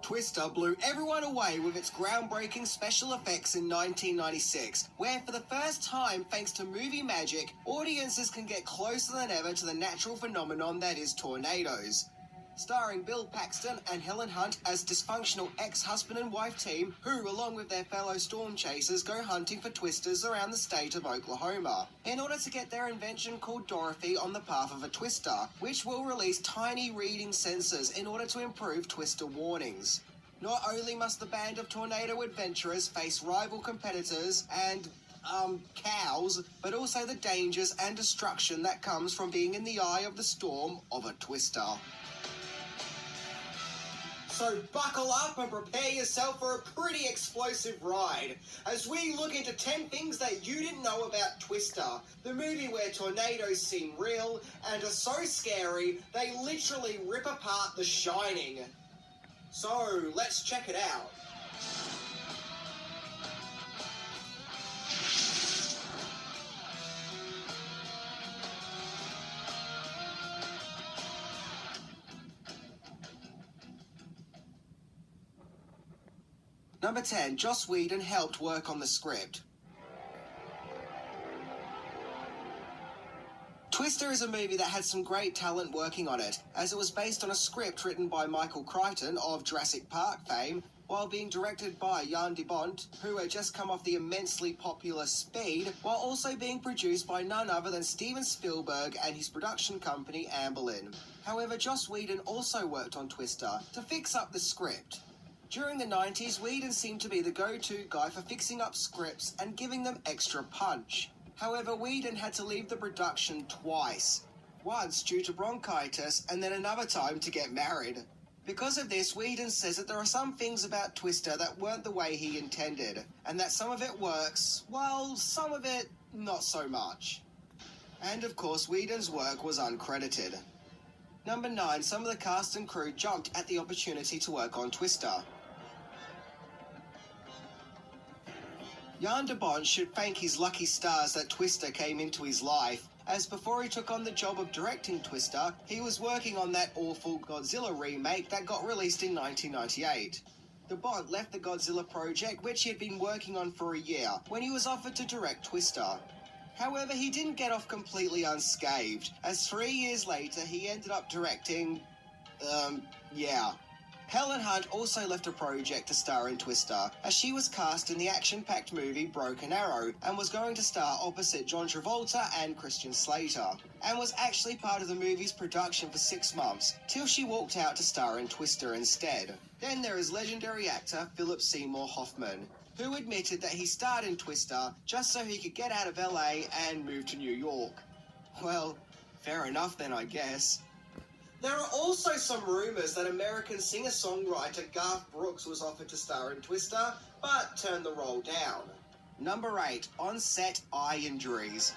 Twister blew everyone away with its groundbreaking special effects in 1996, where for the first time, thanks to movie magic, audiences can get closer than ever to the natural phenomenon that is tornadoes. Starring Bill Paxton and Helen Hunt as dysfunctional ex-husband and wife team who, along with their fellow storm chasers, go hunting for twisters around the state of Oklahoma in order to get their invention called Dorothy on the path of a twister, which will release tiny reading sensors in order to improve twister warnings. Not only must the band of tornado adventurers face rival competitors and cows, but also the dangers and destruction that comes from being in the eye of the storm of a twister. So buckle up and prepare yourself for a pretty explosive ride as we look into 10 things that you didn't know about Twister, the movie where tornadoes seem real and are so scary they literally rip apart The Shining. So let's check it out. Number 10, Joss Whedon helped work on the script. Twister is a movie that had some great talent working on it, as it was based on a script written by Michael Crichton of Jurassic Park fame, while being directed by Jan de Bont, who had just come off the immensely popular Speed, while also being produced by none other than Steven Spielberg and his production company Amblin. However, Joss Whedon also worked on Twister to fix up the script. During the 90s, Whedon seemed to be the go-to guy for fixing up scripts and giving them extra punch. However, Whedon had to leave the production twice. Once due to bronchitis and then another time to get married. Because of this, Whedon says that there are some things about Twister that weren't the way he intended, and that some of it works, while some of it not so much. And of course, Whedon's work was uncredited. Number 9, some of the cast and crew jumped at the opportunity to work on Twister. Jan de Bont should thank his lucky stars that Twister came into his life, as before he took on the job of directing Twister, he was working on that awful Godzilla remake that got released in 1998. De Bont left the Godzilla project, which he had been working on for a year, when he was offered to direct Twister. However, he didn't get off completely unscathed, as 3 years later he ended up directing... Helen Hunt also left a project to star in Twister, as she was cast in the action-packed movie Broken Arrow, and was going to star opposite John Travolta and Christian Slater, and was actually part of the movie's production for 6 months, till she walked out to star in Twister instead. Then there is legendary actor Philip Seymour Hoffman, who admitted that he starred in Twister just so he could get out of LA and move to New York. Well, fair enough then, I guess. There are also some rumours that American singer-songwriter Garth Brooks was offered to star in Twister, but turned the role down. Number 8, on-set eye injuries.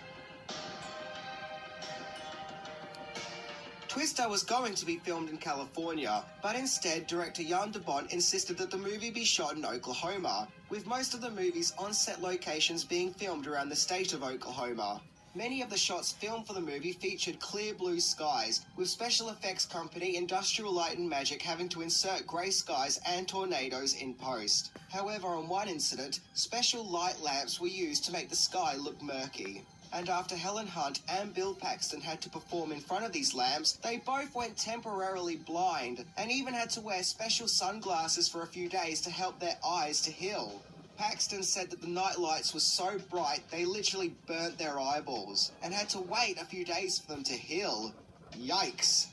Twister was going to be filmed in California, but instead director Jan de Bont insisted that the movie be shot in Oklahoma, with most of the movie's on-set locations being filmed around the state of Oklahoma. Many of the shots filmed for the movie featured clear blue skies, with special effects company Industrial Light and Magic having to insert grey skies and tornadoes in post. However, on one incident, special light lamps were used to make the sky look murky. And after Helen Hunt and Bill Paxton had to perform in front of these lamps, they both went temporarily blind, and even had to wear special sunglasses for a few days to help their eyes to heal. Paxton said that the night lights were so bright they literally burnt their eyeballs, and had to wait a few days for them to heal. Yikes.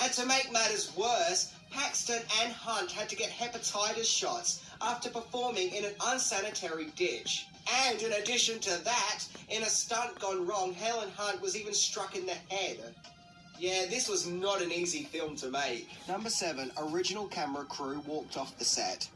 And to make matters worse, Paxton and Hunt had to get hepatitis shots after performing in an unsanitary ditch. And in addition to that, in a stunt gone wrong, Helen Hunt was even struck in the head. Yeah, this was not an easy film to make. Number 7, original camera crew walked off the set.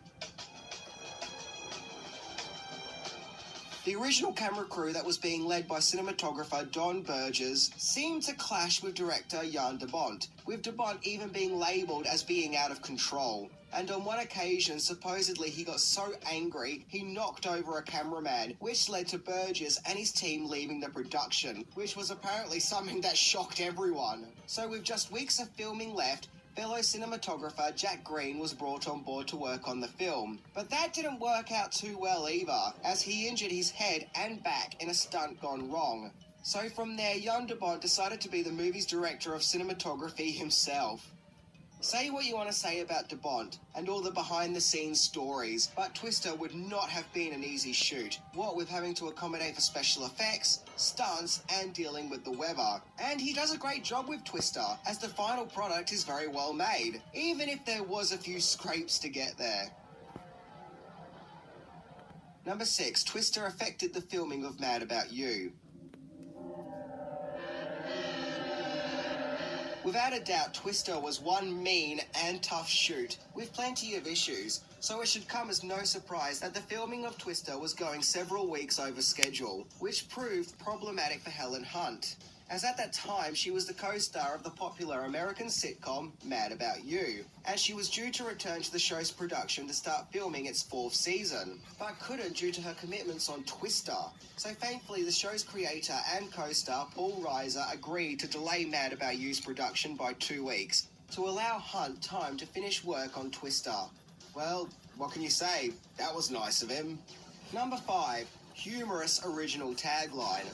The original camera crew that was being led by cinematographer Don Burgess seemed to clash with director Jan de Bont, with de Bont even being labelled as being out of control. And on one occasion, supposedly he got so angry, he knocked over a cameraman, which led to Burgess and his team leaving the production, which was apparently something that shocked everyone. So with just weeks of filming left, fellow cinematographer Jack Green was brought on board to work on the film. But that didn't work out too well either, as he injured his head and back in a stunt gone wrong. So from there, Jan de Bont decided to be the movie's director of cinematography himself. Say what you want to say about de Bont and all the behind-the-scenes stories, but Twister would not have been an easy shoot, what with having to accommodate for special effects, stunts, and dealing with the weather. And he does a great job with Twister, as the final product is very well made, even if there was a few scrapes to get there. Number 6. Twister affected the filming of Mad About You. Without a doubt, Twister was one mean and tough shoot, with plenty of issues, so it should come as no surprise that the filming of Twister was going several weeks over schedule, which proved problematic for Helen Hunt, as at that time she was the co-star of the popular American sitcom Mad About You, and she was due to return to the show's production to start filming its 4th season, but couldn't due to her commitments on Twister. So thankfully the show's creator and co-star Paul Reiser agreed to delay Mad About You's production by 2 weeks, to allow Hunt time to finish work on Twister. Well, what can you say? That was nice of him. Number 5. Humorous original tagline.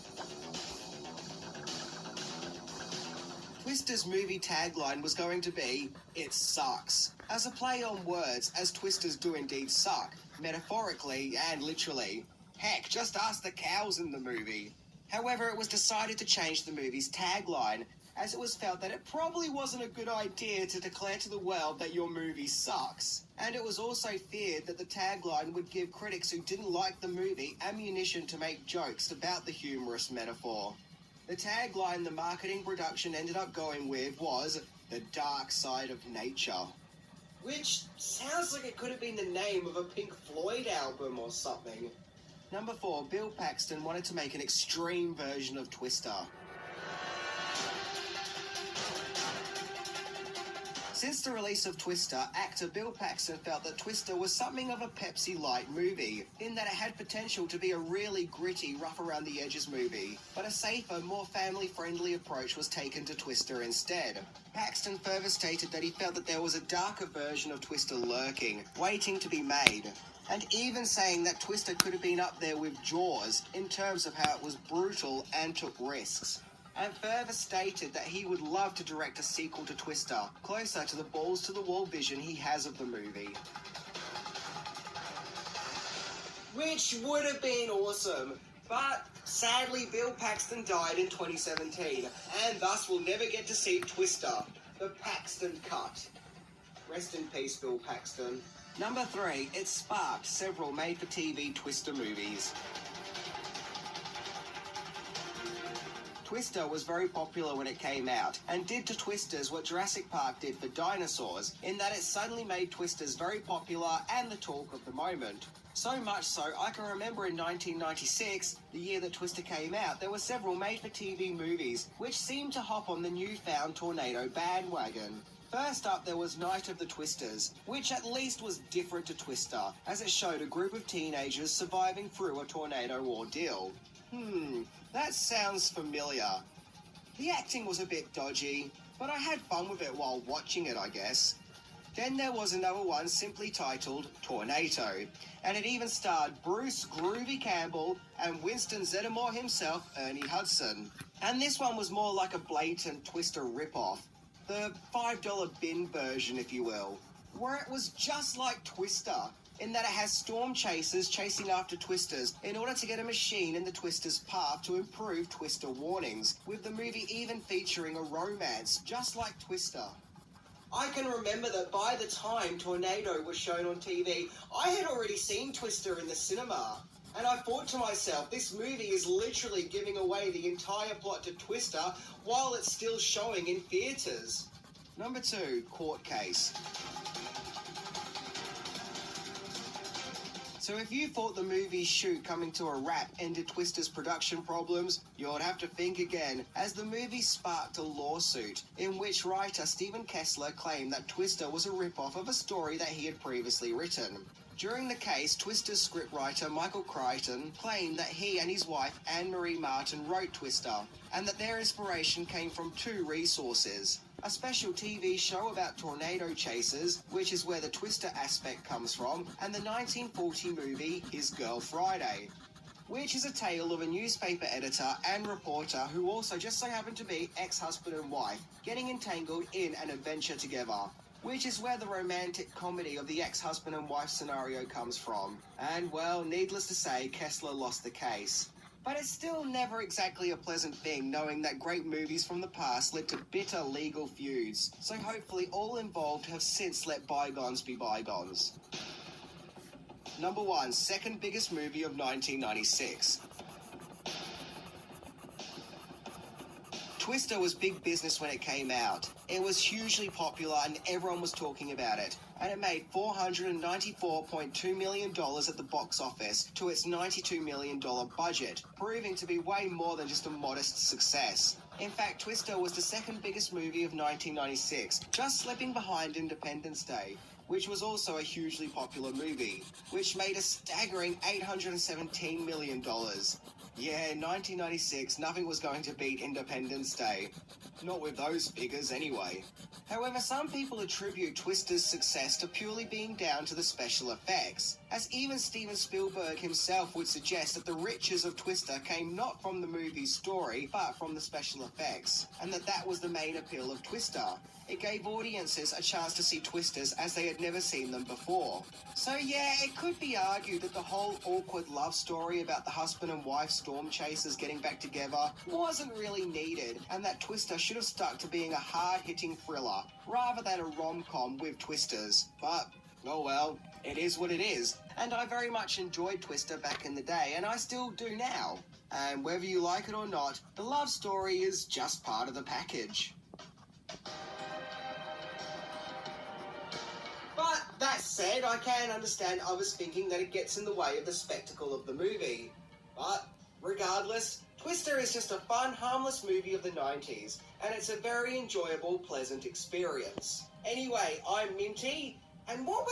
Twister's movie tagline was going to be, "It sucks," as a play on words, as Twisters do indeed suck, metaphorically and literally. Heck, just ask the cows in the movie. However, it was decided to change the movie's tagline, as it was felt that it probably wasn't a good idea to declare to the world that your movie sucks. And it was also feared that the tagline would give critics who didn't like the movie ammunition to make jokes about the humorous metaphor. The tagline the marketing production ended up going with was, "The Dark Side of Nature," which sounds like it could have been the name of a Pink Floyd album or something. Number 4. Bill Paxton wanted to make an extreme version of Twister. Since the release of Twister, actor Bill Paxton felt that Twister was something of a Pepsi Light movie, in that it had potential to be a really gritty, rough-around-the-edges movie, but a safer, more family-friendly approach was taken to Twister instead. Paxton further stated that he felt that there was a darker version of Twister lurking, waiting to be made, and even saying that Twister could have been up there with Jaws in terms of how it was brutal and took risks. And further stated that he would love to direct a sequel to Twister, closer to the balls-to-the-wall vision he has of the movie. Which would have been awesome, but sadly Bill Paxton died in 2017, and thus we'll never get to see Twister, the Paxton cut. Rest in peace, Bill Paxton. Number 3. It sparked several made-for-TV Twister movies. Twister was very popular when it came out, and did to Twisters what Jurassic Park did for dinosaurs, in that it suddenly made Twisters very popular and the talk of the moment. So much so, I can remember in 1996, the year that Twister came out, there were several made-for-TV movies which seemed to hop on the newfound tornado bandwagon. First up, there was Night of the Twisters, which at least was different to Twister, as it showed a group of teenagers surviving through a tornado ordeal. That sounds familiar. The acting was a bit dodgy, but I had fun with it while watching it, I guess. Then there was another one simply titled Tornado, and it even starred Bruce Groovy Campbell and Winston Zeddemore himself, Ernie Hudson. And this one was more like a blatant Twister ripoff, the $5 bin version, if you will, where it was just like Twister, in that it has storm chasers chasing after Twisters in order to get a machine in the Twister's path to improve Twister warnings, with the movie even featuring a romance, just like Twister. I can remember that by the time Tornado was shown on TV, I had already seen Twister in the cinema. And I thought to myself, this movie is literally giving away the entire plot to Twister while it's still showing in theatres. Number 2, Court Case. So if you thought the movie's shoot coming to a wrap ended Twister's production problems, you'd have to think again, as the movie sparked a lawsuit in which writer Stephen Kessler claimed that Twister was a rip-off of a story that he had previously written. During the case, Twister's scriptwriter Michael Crichton claimed that he and his wife Anne-Marie Martin wrote Twister, and that their inspiration came from 2 resources. a special TV show about tornado chasers, which is where the Twister aspect comes from, and the 1940 movie His Girl Friday, which is a tale of a newspaper editor and reporter who also just so happen to be ex-husband and wife getting entangled in an adventure together, which is where the romantic comedy of the ex-husband and wife scenario comes from. And well, needless to say, Kessler lost the case. But it's still never exactly a pleasant thing knowing that great movies from the past led to bitter legal feuds, so hopefully all involved have since let bygones be bygones. Number 1, second biggest movie of 1996. Twister was big business when it came out. It was hugely popular and everyone was talking about it. And it made $494.2 million at the box office to its $92 million budget, proving to be way more than just a modest success. In fact, Twister was the second biggest movie of 1996, just slipping behind Independence Day, which was also a hugely popular movie, which made a staggering $817 million. Yeah, in 1996, nothing was going to beat Independence Day. Not with those figures, anyway. However, some people attribute Twister's success to purely being down to the special effects, as even Steven Spielberg himself would suggest that the riches of Twister came not from the movie's story, but from the special effects, and that was the main appeal of Twister. It gave audiences a chance to see Twisters as they had never seen them before. So yeah, it could be argued that the whole awkward love story about the husband and wife storm chasers getting back together wasn't really needed, and that Twister should have stuck to being a hard-hitting thriller, rather than a rom-com with Twisters. But, oh well, it is what it is. And I very much enjoyed Twister back in the day, and I still do now. And whether you like it or not, the love story is just part of the package. But that said, I can understand others thinking that it gets in the way of the spectacle of the movie. But regardless, Twister is just a fun, harmless movie of the 90s, and it's a very enjoyable, pleasant experience. Anyway, I'm Minty, and what was